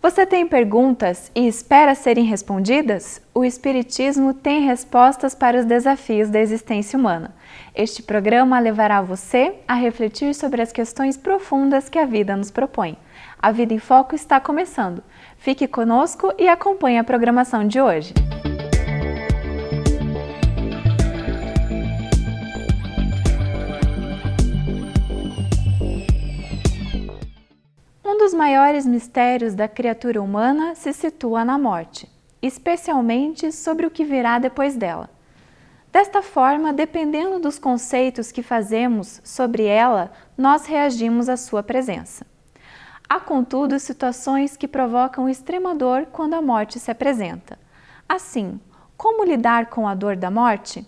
Você tem perguntas e espera serem respondidas? O Espiritismo tem respostas para os desafios da existência humana. Este programa levará você a refletir sobre as questões profundas que a vida nos propõe. A Vida em Foco está começando. Fique conosco e acompanhe a programação de hoje. Um dos maiores mistérios da criatura humana se situa na morte, especialmente sobre o que virá depois dela. Desta forma, dependendo dos conceitos que fazemos sobre ela, nós reagimos à sua presença. Há, contudo, situações que provocam extrema dor quando a morte se apresenta. Assim, como lidar com a dor da morte?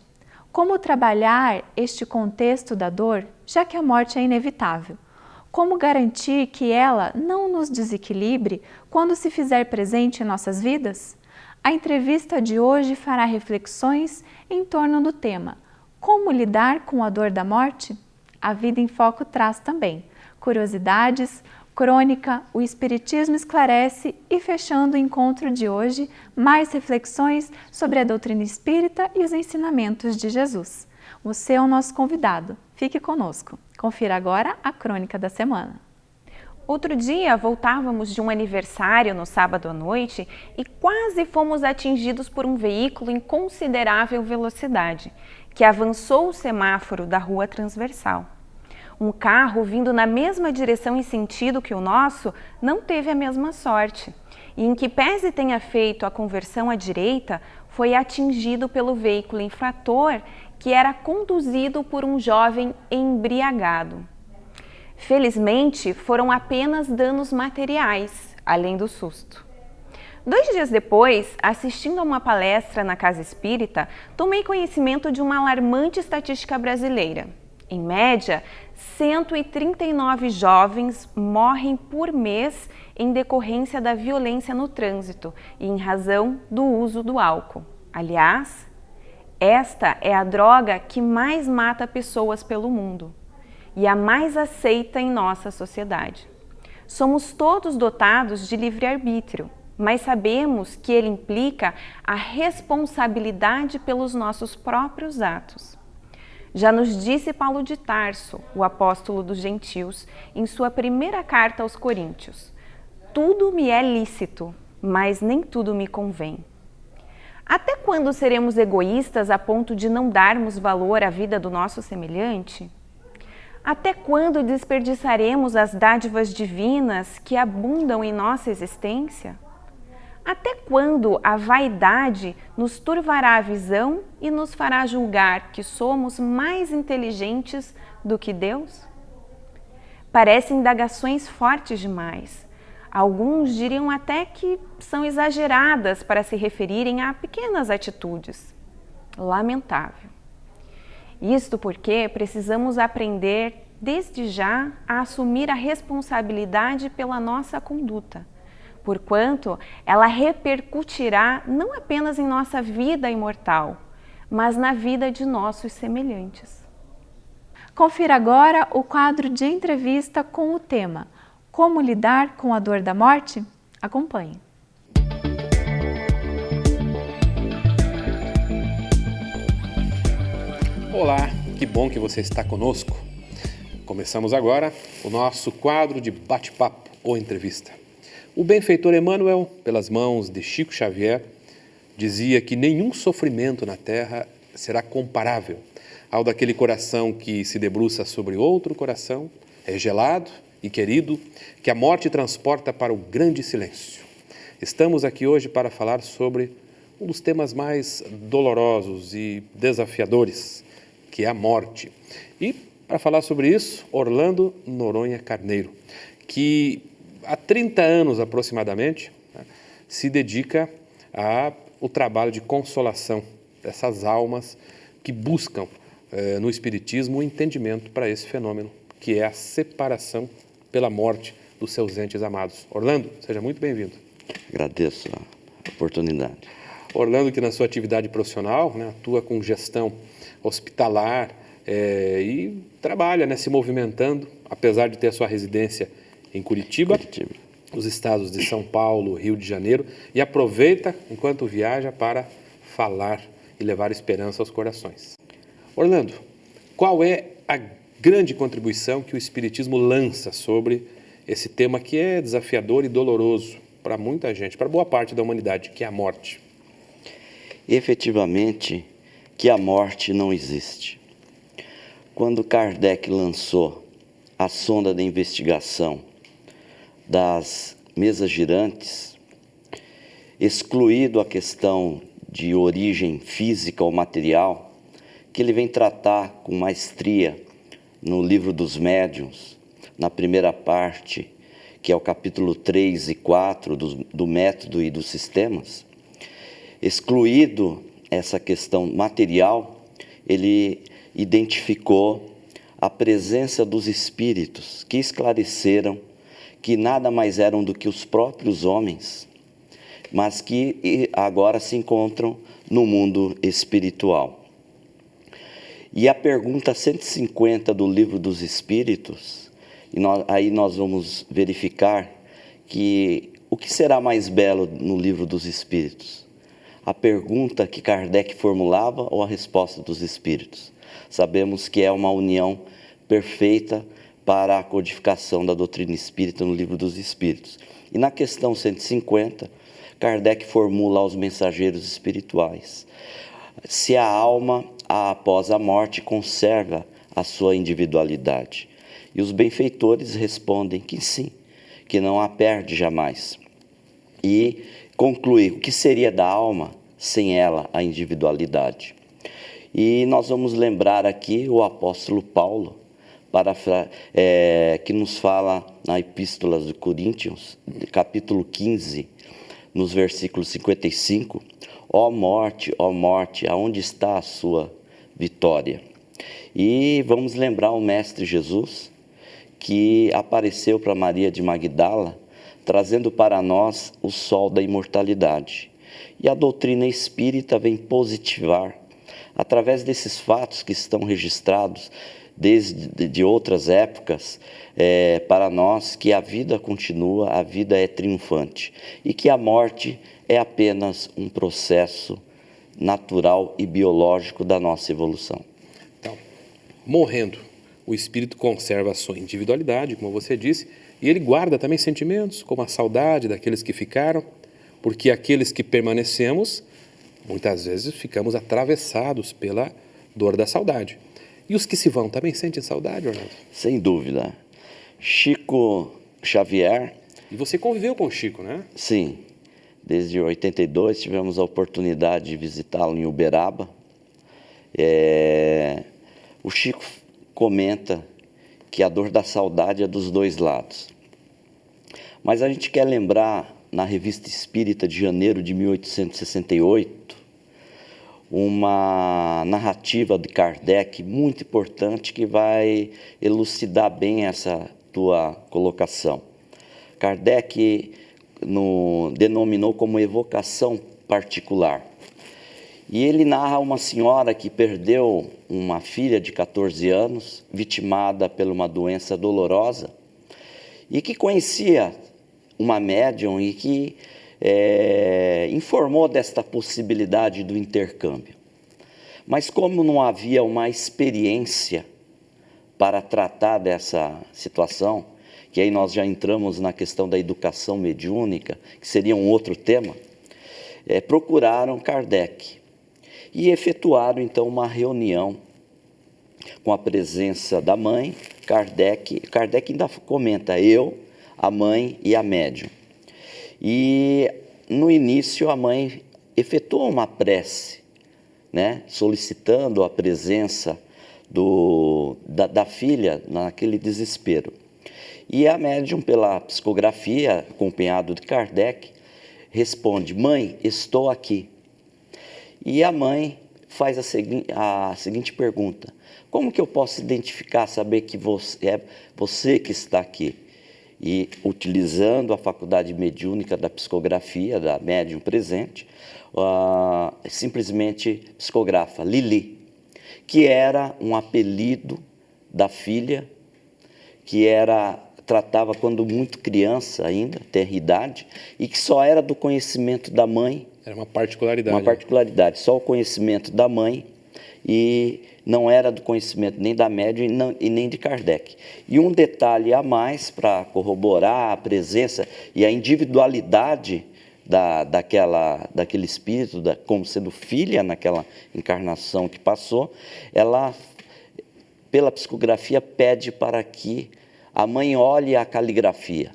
Como trabalhar este contexto da dor, já que a morte é inevitável? Como garantir que ela não nos desequilibre quando se fizer presente em nossas vidas? A entrevista de hoje fará reflexões em torno do tema Como lidar com a dor da morte? A Vida em Foco traz também curiosidades, crônica, o Espiritismo esclarece e, fechando o encontro de hoje, mais reflexões sobre a doutrina espírita e os ensinamentos de Jesus. Você é o nosso convidado. Fique conosco. Confira agora a crônica da semana. Outro dia, voltávamos de um aniversário no sábado à noite e quase fomos atingidos por um veículo em considerável velocidade, que avançou o semáforo da rua transversal. Um carro vindo na mesma direção e sentido que o nosso não teve a mesma sorte e, em que pese tenha feito a conversão à direita, foi atingido pelo veículo infrator que era conduzido por um jovem embriagado. Felizmente, foram apenas danos materiais, além do susto. 2 dias depois, assistindo a uma palestra na Casa Espírita, tomei conhecimento de uma alarmante estatística brasileira. Em média, 139 jovens morrem por mês em decorrência da violência no trânsito e em razão do uso do álcool. Aliás, esta é a droga que mais mata pessoas pelo mundo e a mais aceita em nossa sociedade. Somos todos dotados de livre-arbítrio, mas sabemos que ele implica a responsabilidade pelos nossos próprios atos. Já nos disse Paulo de Tarso, o apóstolo dos gentios, em sua primeira carta aos Coríntios: tudo me é lícito, mas nem tudo me convém. Até quando seremos egoístas a ponto de não darmos valor à vida do nosso semelhante? Até quando desperdiçaremos as dádivas divinas que abundam em nossa existência? Até quando a vaidade nos turvará a visão e nos fará julgar que somos mais inteligentes do que Deus? Parecem indagações fortes demais. Alguns diriam até que são exageradas para se referirem a pequenas atitudes. Lamentável. Isto porque precisamos aprender, desde já, a assumir a responsabilidade pela nossa conduta, porquanto ela repercutirá não apenas em nossa vida imortal, mas na vida de nossos semelhantes. Confira agora o quadro de entrevista com o tema Como lidar com a dor da morte? Acompanhe. Olá, que bom que você está conosco. Começamos agora o nosso quadro de bate-papo ou entrevista. O benfeitor Emmanuel, pelas mãos de Chico Xavier, dizia que nenhum sofrimento na terra será comparável ao daquele coração que se debruça sobre outro coração, é gelado e querido, que a morte transporta para o grande silêncio. Estamos aqui hoje para falar sobre um dos temas mais dolorosos e desafiadores, que é a morte. E, para falar sobre isso, Orlando Noronha Carneiro, que há 30 anos aproximadamente, se dedica ao trabalho de consolação dessas almas que buscam no Espiritismo o entendimento para esse fenômeno, que é a separação pela morte dos seus entes amados. Orlando, seja muito bem-vindo. Agradeço a oportunidade. Orlando, que na sua atividade profissional, atua com gestão hospitalar e trabalha se movimentando, apesar de ter a sua residência em Curitiba. os estados de São Paulo, Rio de Janeiro, e aproveita enquanto viaja para falar e levar esperança aos corações. Orlando, qual é a grande contribuição que o Espiritismo lança sobre esse tema que é desafiador e doloroso para muita gente, para boa parte da humanidade, que é a morte? Efetivamente, que a morte não existe. Quando Kardec lançou a sonda de investigação das mesas girantes, excluído a questão de origem física ou material, que ele vem tratar com maestria no Livro dos Médiuns, na primeira parte, que é o capítulo 3 e 4 do método e dos sistemas, excluído essa questão material, ele identificou a presença dos espíritos que esclareceram que nada mais eram do que os próprios homens, mas que agora se encontram no mundo espiritual. E a pergunta 150 do Livro dos Espíritos, aí nós vamos verificar que o que será mais belo no Livro dos Espíritos? A pergunta que Kardec formulava ou a resposta dos Espíritos? Sabemos que é uma união perfeita para a codificação da doutrina espírita no Livro dos Espíritos. E na questão 150, Kardec formula aos mensageiros espirituais: se a alma, após a morte, conserva a sua individualidade. E os benfeitores respondem que sim, que não a perde jamais. E conclui: o que seria da alma sem ela, a individualidade? E nós vamos lembrar aqui o apóstolo Paulo, que nos fala na Epístola de Coríntios, capítulo 15, nos versículos 55, ó morte, aonde está a sua vitória? E vamos lembrar o Mestre Jesus, que apareceu para Maria de Magdala, trazendo para nós o sol da imortalidade. E a doutrina espírita vem positivar, através desses fatos que estão registrados desde outras épocas, para nós, que a vida continua, a vida é triunfante e que a morte é apenas um processo natural e biológico da nossa evolução. Então, morrendo, o espírito conserva a sua individualidade, como você disse, e ele guarda também sentimentos, como a saudade daqueles que ficaram, porque aqueles que permanecemos, muitas vezes ficamos atravessados pela dor da saudade. E os que se vão também sentem saudade, Orlando? Sem dúvida. Chico Xavier... E você conviveu com o Chico, né? Sim. Desde 82 tivemos a oportunidade de visitá-lo em Uberaba. O Chico comenta que a dor da saudade é dos dois lados. Mas a gente quer lembrar, na Revista Espírita de janeiro de 1868, uma narrativa de Kardec muito importante que vai elucidar bem essa tua colocação. Kardec denominou como evocação particular. E ele narra uma senhora que perdeu uma filha de 14 anos, vitimada por uma doença dolorosa, e que conhecia uma médium e que informou desta possibilidade do intercâmbio. Mas como não havia uma experiência para tratar dessa situação, que aí nós já entramos na questão da educação mediúnica, que seria um outro tema, procuraram Kardec e efetuaram então uma reunião com a presença da mãe, Kardec ainda comenta, eu, a mãe e a médium. E no início a mãe efetuou uma prece, né, solicitando a presença da filha naquele desespero. E a médium, pela psicografia, acompanhado de Kardec, responde: mãe, estou aqui. E a mãe faz a seguinte pergunta: como que eu posso identificar, saber que é você que está aqui? E, utilizando a faculdade mediúnica da psicografia, da médium presente, simplesmente psicografa Lili, que era um apelido da filha, que era tratava quando muito criança ainda, tenra idade, e que só era do conhecimento da mãe. Era uma particularidade. Uma particularidade, só o conhecimento da mãe, e não era do conhecimento nem da médium e nem de Kardec. E um detalhe a mais para corroborar a presença e a individualidade daquele espírito, como sendo filha naquela encarnação que passou, ela, pela psicografia, pede para que a mãe olhe a caligrafia.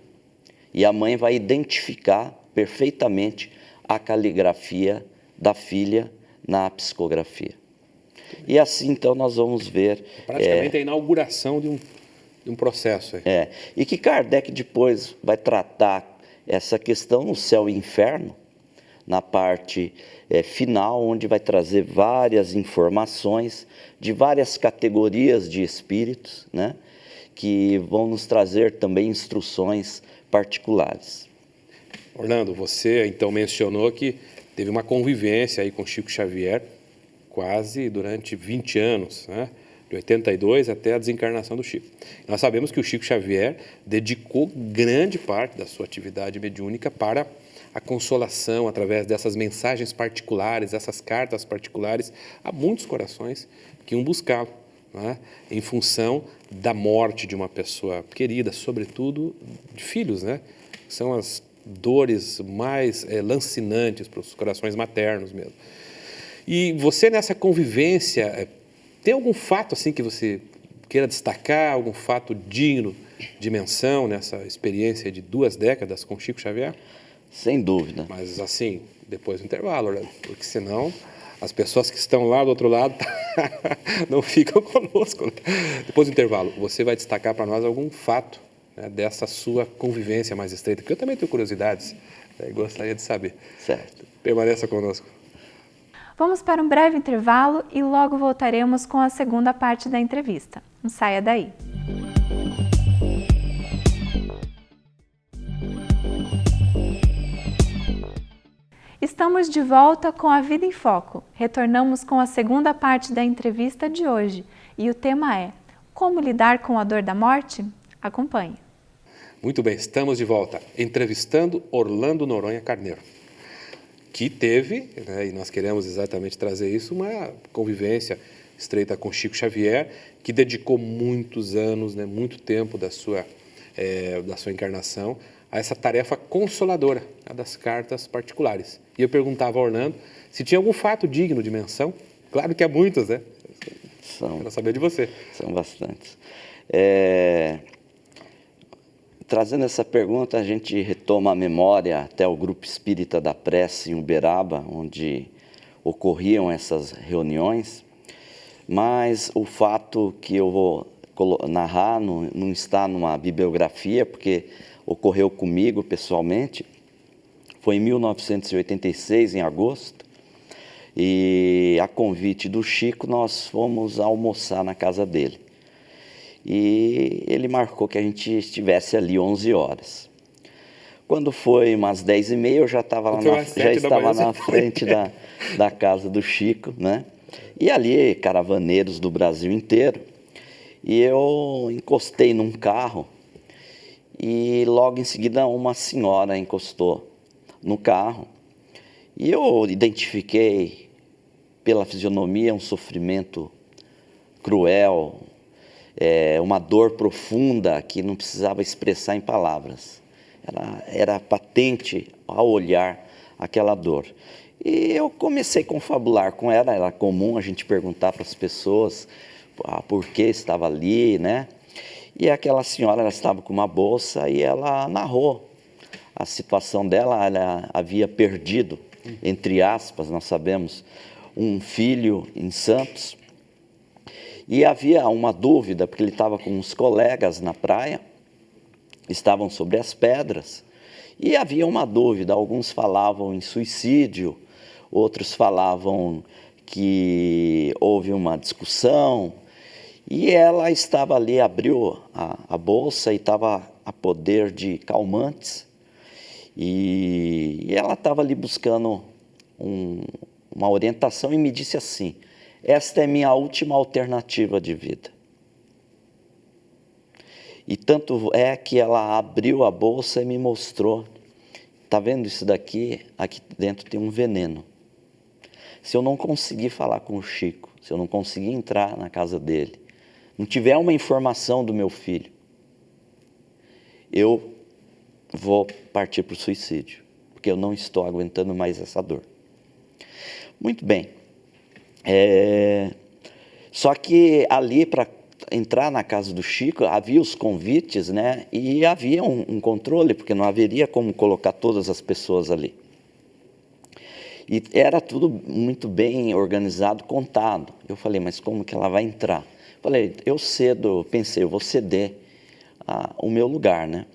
E a mãe vai identificar perfeitamente a caligrafia da filha na psicografia. E assim, então, nós vamos ver... Praticamente a inauguração de um processo. E que Kardec depois vai tratar essa questão no céu e inferno, na parte final, onde vai trazer várias informações de várias categorias de espíritos, né, que vão nos trazer também instruções particulares. Orlando, você então mencionou que teve uma convivência aí com Chico Xavier quase durante 20 anos, né? De 82 até a desencarnação do Chico. Nós sabemos que o Chico Xavier dedicou grande parte da sua atividade mediúnica para a consolação através dessas mensagens particulares, essas cartas particulares a muitos corações que iam buscá-lo, né? Em função da morte de uma pessoa querida, sobretudo de filhos, né? São as dores mais lancinantes para os corações maternos mesmo. E você nessa convivência, tem algum fato assim que você queira destacar, algum fato digno de menção nessa experiência de 2 décadas com Chico Xavier? Sem dúvida. Mas assim, depois do intervalo, né? Porque senão as pessoas que estão lá do outro lado não ficam conosco, né? Depois do intervalo, você vai destacar para nós algum fato, né, dessa sua convivência mais estreita, porque eu também tenho curiosidades, né, e gostaria de saber. Certo. Permaneça conosco. Vamos para um breve intervalo e logo voltaremos com a segunda parte da entrevista. Não saia daí. Estamos de volta com a Vida em Foco. Retornamos com a segunda parte da entrevista de hoje e o tema é: como lidar com a dor da morte? Acompanhe. Muito bem, estamos de volta entrevistando Orlando Noronha Carneiro, que teve, né, e nós queremos exatamente trazer isso, uma convivência estreita com Chico Xavier, que dedicou muitos anos, né, muito tempo da sua encarnação a essa tarefa consoladora, a das cartas particulares. E eu perguntava ao Orlando se tinha algum fato digno de menção. Claro que há muitos, né? Quero saber de você. São bastantes. Trazendo essa pergunta, a gente retoma a memória até o Grupo Espírita da Prece em Uberaba, onde ocorriam essas reuniões, mas o fato que eu vou narrar não está numa bibliografia, porque ocorreu comigo pessoalmente. Foi em 1986, em agosto, e a convite do Chico nós fomos almoçar na casa dele. E ele marcou que a gente estivesse ali 11 horas. Quando foi umas 10h30, eu já estava na frente da casa do Chico, né? E ali, caravaneiros do Brasil inteiro. E eu encostei num carro e logo em seguida uma senhora encostou no carro. E eu identifiquei pela fisionomia um sofrimento cruel, uma dor profunda que não precisava expressar em palavras. Era patente ao olhar aquela dor. E eu comecei a confabular com ela. Era comum a gente perguntar para as pessoas por que estava ali, né? E aquela senhora, ela estava com uma bolsa e ela narrou a situação dela. Ela havia perdido, entre aspas, nós sabemos, um filho em Santos. E havia uma dúvida, porque ele estava com uns colegas na praia, estavam sobre as pedras, e havia uma dúvida. Alguns falavam em suicídio, outros falavam que houve uma discussão, e ela estava ali, abriu a bolsa e estava a poder de calmantes, e ela estava ali buscando uma orientação e me disse assim: esta é minha última alternativa de vida. E tanto é que ela abriu a bolsa e me mostrou. Tá vendo isso daqui? Aqui dentro tem um veneno. Se eu não conseguir falar com o Chico, se eu não conseguir entrar na casa dele, não tiver uma informação do meu filho, eu vou partir para o suicídio, porque eu não estou aguentando mais essa dor. Muito bem. Só que ali, para entrar na casa do Chico, havia os convites, né? E havia um controle, porque não haveria como colocar todas as pessoas ali. E era tudo muito bem organizado, contado. Eu falei, mas como que ela vai entrar? Falei, pensei, eu vou ceder o meu lugar, né?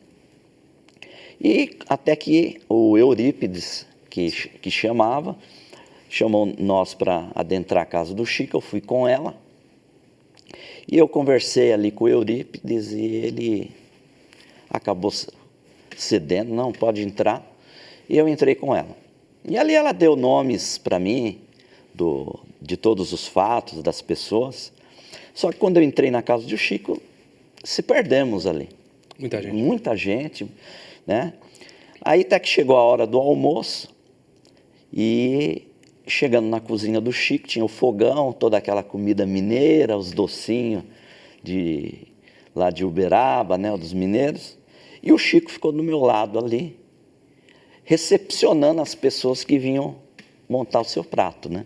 E até que o Eurípides, que chamou nós para adentrar a casa do Chico, eu fui com ela. E eu conversei ali com o Eurípides e ele acabou cedendo, não, pode entrar. E eu entrei com ela. E ali ela deu nomes para mim, de todos os fatos, das pessoas. Só que quando eu entrei na casa do Chico, se perdemos ali. Muita gente. Muita gente, né? Aí até que chegou a hora do almoço e chegando na cozinha do Chico, tinha o fogão, toda aquela comida mineira, os docinhos lá de Uberaba, né, dos mineiros. E o Chico ficou do meu lado ali, recepcionando as pessoas que vinham montar o seu prato, né?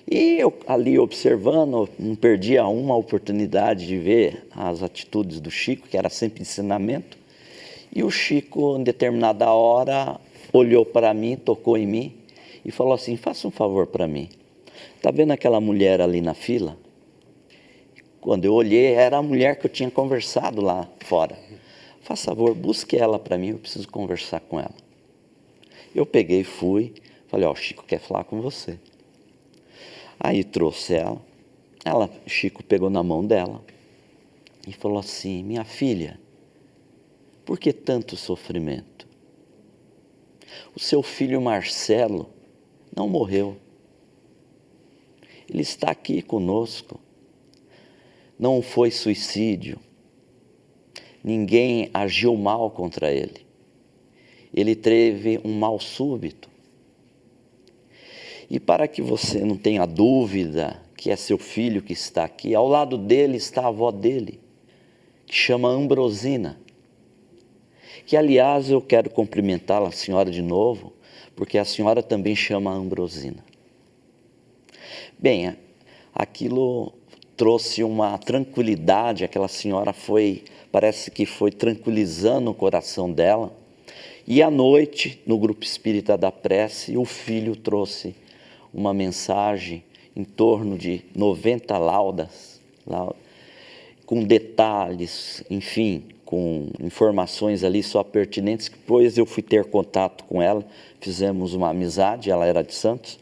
E eu ali observando, não perdia uma oportunidade de ver as atitudes do Chico, que era sempre ensinamento. E o Chico, em determinada hora, olhou para mim, tocou em mim e falou assim, faça um favor para mim. Está vendo aquela mulher ali na fila? Quando eu olhei, era a mulher que eu tinha conversado lá fora. Faça favor, busque ela para mim, eu preciso conversar com ela. Eu peguei, fui, falei, ó, o Chico quer falar com você. Aí trouxe ela, Chico pegou na mão dela e falou assim, minha filha, por que tanto sofrimento? O seu filho Marcelo não morreu. Ele está aqui conosco. Não foi suicídio. Ninguém agiu mal contra ele. Ele teve um mal súbito. E para que você não tenha dúvida que é seu filho que está aqui, ao lado dele está a avó dele, que chama Ambrosina. Que, aliás, eu quero cumprimentá-la, a senhora, de novo, porque a senhora também chama Ambrosina. Bem, aquilo trouxe uma tranquilidade, aquela senhora parece que foi tranquilizando o coração dela. E à noite, no grupo espírita da prece, o filho trouxe uma mensagem em torno de 90 laudas, com detalhes, enfim, com informações ali só pertinentes. Depois eu fui ter contato com ela, fizemos uma amizade, ela era de Santos,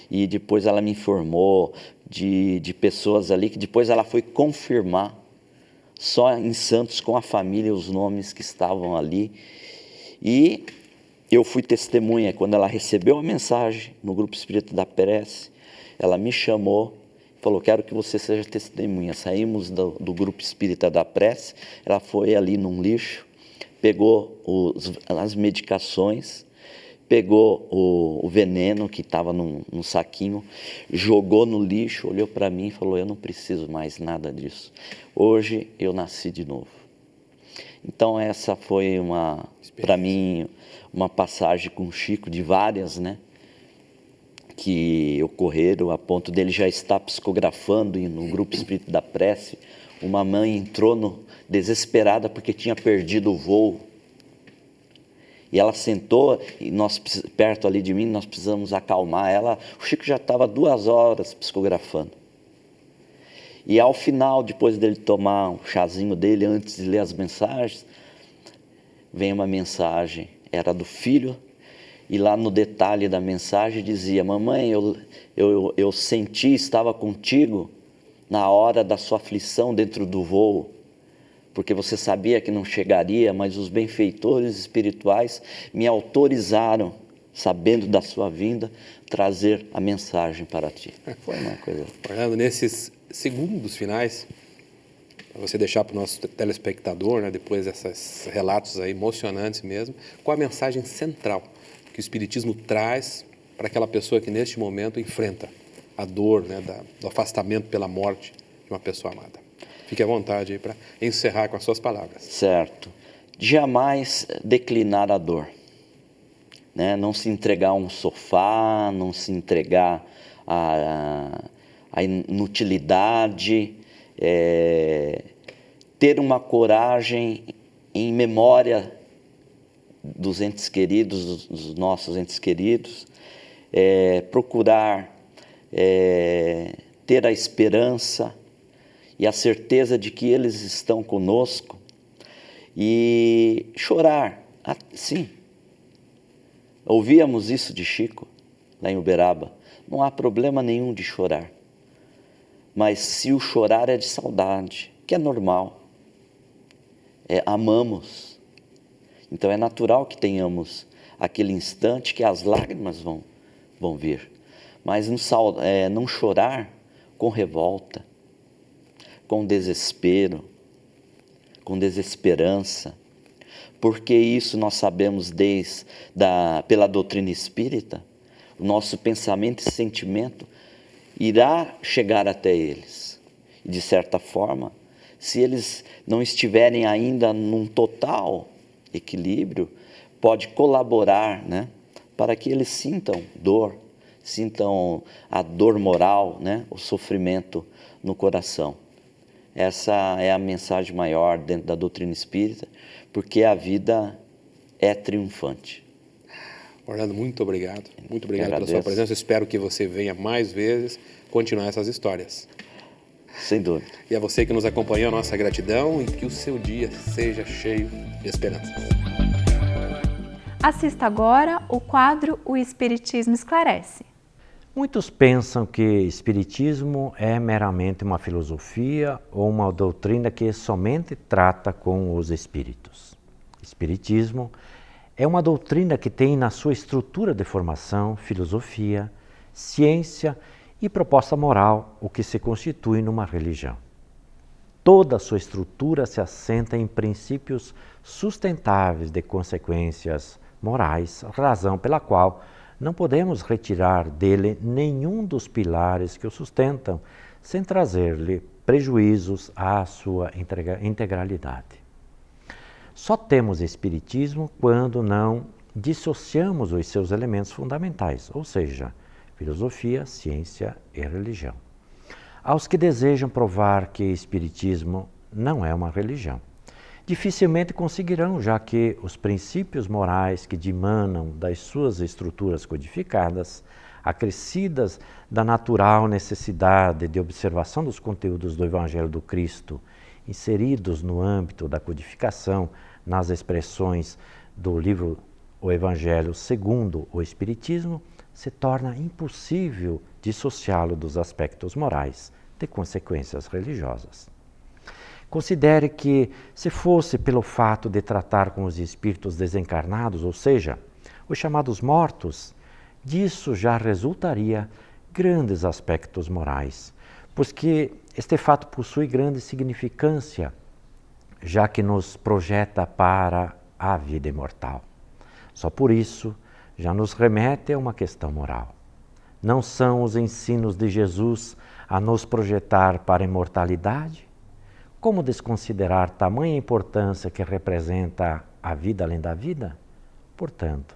e depois ela me informou de pessoas ali, que depois ela foi confirmar, só em Santos, com a família, os nomes que estavam ali. E eu fui testemunha, quando ela recebeu a mensagem no grupo espírita da prece, ela me chamou, falou, quero que você seja testemunha. Saímos do grupo espírita da prece, ela foi ali num lixo, pegou as medicações, pegou o veneno que estava num saquinho, jogou no lixo, olhou para mim e falou, eu não preciso mais nada disso. Hoje eu nasci de novo. Então essa foi para mim, uma passagem com o Chico, de várias, né, que ocorreram, a ponto dele já estar psicografando no grupo espírita da prece. Uma mãe entrou desesperada porque tinha perdido o voo. E ela sentou, e nós, perto ali de mim, nós precisamos acalmar ela. O Chico já estava 2 horas psicografando. E ao final, depois dele tomar um chazinho dele, antes de ler as mensagens, vem uma mensagem, era do filho, e lá no detalhe da mensagem dizia, mamãe, eu senti, estava contigo na hora da sua aflição dentro do voo, porque você sabia que não chegaria, mas os benfeitores espirituais me autorizaram, sabendo da sua vinda, trazer a mensagem para ti. Foi uma coisa... Fernando, nesses segundos finais, você deixar para o nosso telespectador, né, depois desses relatos aí emocionantes mesmo, qual a mensagem central que o Espiritismo traz para aquela pessoa que neste momento enfrenta a dor, né, do afastamento pela morte de uma pessoa amada. Fique à vontade aí para encerrar com as suas palavras. Certo. Jamais declinar a dor, né? Não se entregar a um sofá, não se entregar a inutilidade, ter uma coragem em memória dos entes queridos, dos nossos entes queridos, procurar ter a esperança e a certeza de que eles estão conosco e chorar, sim. Ouvíamos isso de Chico, lá em Uberaba. Não há problema nenhum de chorar. Mas se o chorar é de saudade, que é normal, amamos. Então é natural que tenhamos aquele instante que as lágrimas vão vir. Mas não chorar com revolta, com desespero, com desesperança, porque isso nós sabemos pela doutrina espírita, o nosso pensamento e sentimento irá chegar até eles. E de certa forma, se eles não estiverem ainda num total equilíbrio, pode colaborar, né, para que eles sintam dor, sintam a dor moral, né, o sofrimento no coração. Essa é a mensagem maior dentro da doutrina espírita, porque a vida é triunfante. Orlando, muito obrigado. Muito obrigado pela sua presença. Espero que você venha mais vezes continuar essas histórias. Sem dúvida. E a você que nos acompanhou, nossa gratidão e que o seu dia seja cheio de esperança. Assista agora o quadro O Espiritismo Esclarece. Muitos pensam que Espiritismo é meramente uma filosofia ou uma doutrina que somente trata com os espíritos. Espiritismo é uma doutrina que tem na sua estrutura de formação, filosofia, ciência e proposta moral, o que se constitui numa religião. Toda a sua estrutura se assenta em princípios sustentáveis de consequências morais, razão pela qual não podemos retirar dele nenhum dos pilares que o sustentam, sem trazer-lhe prejuízos à sua integralidade. Só temos Espiritismo quando não dissociamos os seus elementos fundamentais, ou seja, filosofia, ciência e religião. Aos que desejam provar que Espiritismo não é uma religião, dificilmente conseguirão, já que os princípios morais que dimanam das suas estruturas codificadas, acrescidas da natural necessidade de observação dos conteúdos do Evangelho do Cristo, inseridos no âmbito da codificação nas expressões do livro O Evangelho segundo o Espiritismo, se torna impossível dissociá-lo dos aspectos morais de consequências religiosas. Considere que, se fosse pelo fato de tratar com os espíritos desencarnados, ou seja, os chamados mortos, disso já resultaria grandes aspectos morais, pois que este fato possui grande significância, já que nos projeta para a vida imortal. Só por isso já nos remete a uma questão moral. Não são os ensinos de Jesus a nos projetar para a imortalidade? Como desconsiderar tamanha importância que representa a vida além da vida? Portanto,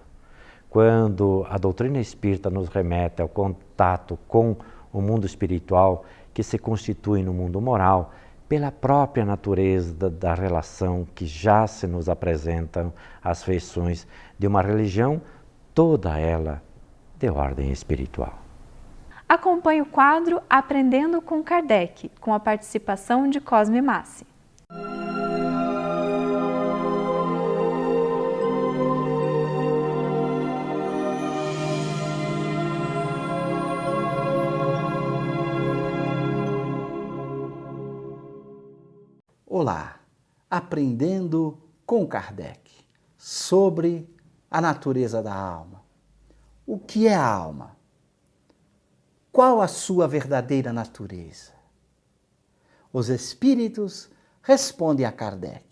quando a doutrina espírita nos remete ao contato com o mundo espiritual que se constitui no mundo moral, pela própria natureza da relação que já se nos apresentam as feições de uma religião, toda ela de ordem espiritual. Acompanhe o quadro Aprendendo com Kardec, com a participação de Cosme Massi. Olá, Aprendendo com Kardec, sobre a natureza da alma. O que é a alma? Qual a sua verdadeira natureza? Os espíritos responde a Kardec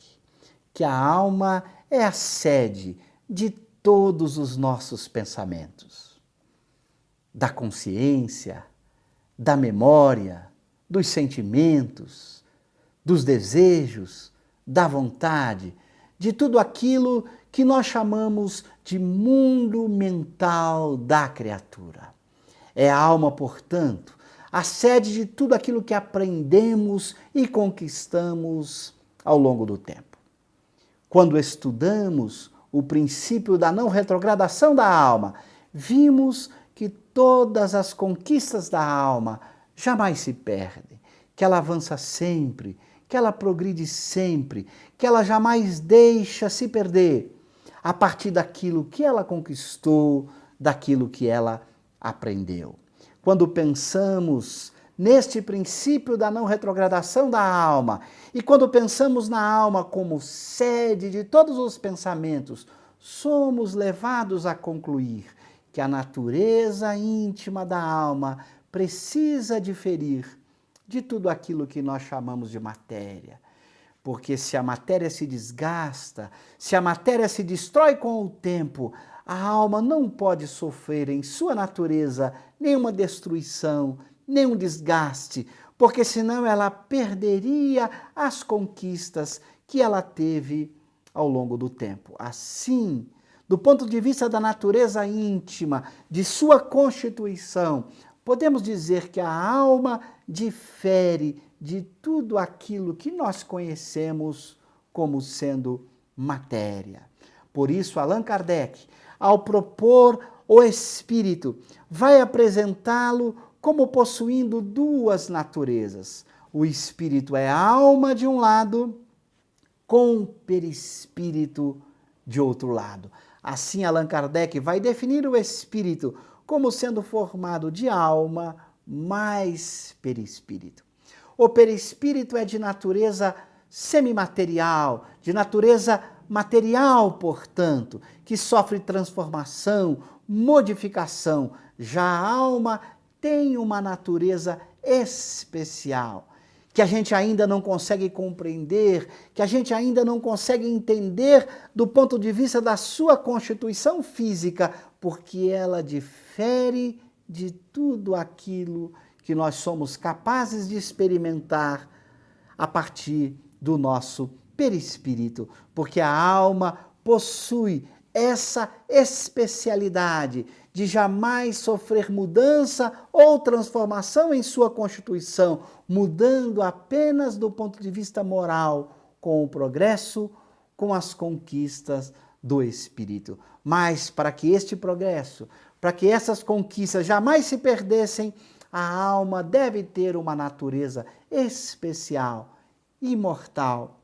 que a alma é a sede de todos os nossos pensamentos, da consciência, da memória, dos sentimentos, dos desejos, da vontade, de tudo aquilo que nós chamamos de mundo mental da criatura. É a alma, portanto, a sede de tudo aquilo que aprendemos e conquistamos ao longo do tempo. Quando estudamos o princípio da não retrogradação da alma, vimos que todas as conquistas da alma jamais se perdem, que ela avança sempre, que ela progride sempre, que ela jamais deixa se perder a partir daquilo que ela conquistou, daquilo que ela aprendeu. Quando pensamos neste princípio da não retrogradação da alma e quando pensamos na alma como sede de todos os pensamentos, somos levados a concluir que a natureza íntima da alma precisa diferir de tudo aquilo que nós chamamos de matéria. Porque se a matéria se desgasta, se a matéria se destrói com o tempo, a alma não pode sofrer em sua natureza nenhuma destruição, nenhum desgaste, porque senão ela perderia as conquistas que ela teve ao longo do tempo. Assim, do ponto de vista da natureza íntima, de sua constituição, podemos dizer que a alma difere de tudo aquilo que nós conhecemos como sendo matéria. Por isso, Allan Kardec, ao propor o espírito, vai apresentá-lo como possuindo duas naturezas. O espírito é a alma de um lado, com o perispírito de outro lado. Assim, Allan Kardec vai definir o espírito como sendo formado de alma mais perispírito. O perispírito é de natureza semimaterial, de natureza material, portanto, que sofre transformação, modificação. Já a alma tem uma natureza especial, que a gente ainda não consegue compreender, que a gente ainda não consegue entender do ponto de vista da sua constituição física, porque ela difere de tudo aquilo que nós somos capazes de experimentar a partir do nosso perispírito, porque a alma possui essa especialidade de jamais sofrer mudança ou transformação em sua constituição, mudando apenas do ponto de vista moral, com o progresso, com as conquistas do espírito. Mas para que este progresso, para que essas conquistas jamais se perdessem, a alma deve ter uma natureza especial, imortal,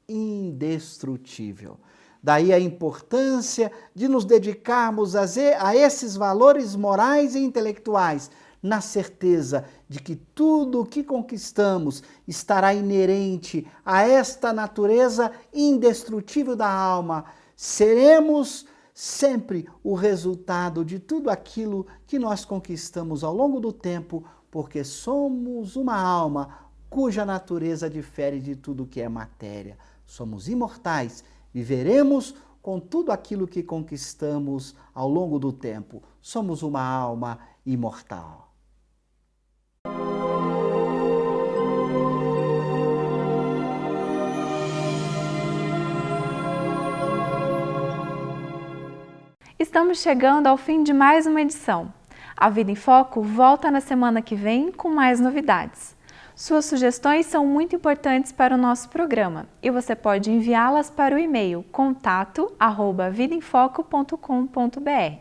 indestrutível. Daí a importância de nos dedicarmos a esses valores morais e intelectuais, na certeza de que tudo o que conquistamos estará inerente a esta natureza indestrutível da alma. Seremos sempre o resultado de tudo aquilo que nós conquistamos ao longo do tempo, porque somos uma alma cuja natureza difere de tudo que é matéria. Somos imortais, viveremos com tudo aquilo que conquistamos ao longo do tempo. Somos uma alma imortal. Estamos chegando ao fim de mais uma edição. A Vida em Foco volta na semana que vem com mais novidades. Suas sugestões são muito importantes para o nosso programa e você pode enviá-las para o e-mail contato@vidaemfoco.com.br.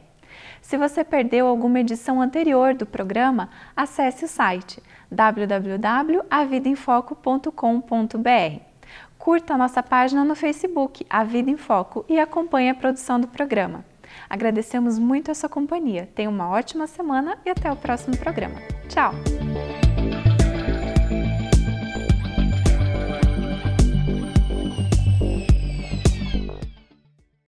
Se você perdeu alguma edição anterior do programa, acesse o site www.avidaemfoco.com.br. Curta a nossa página no Facebook, A Vida em Foco, e acompanhe a produção do programa. Agradecemos muito a sua companhia. Tenha uma ótima semana e até o próximo programa. Tchau!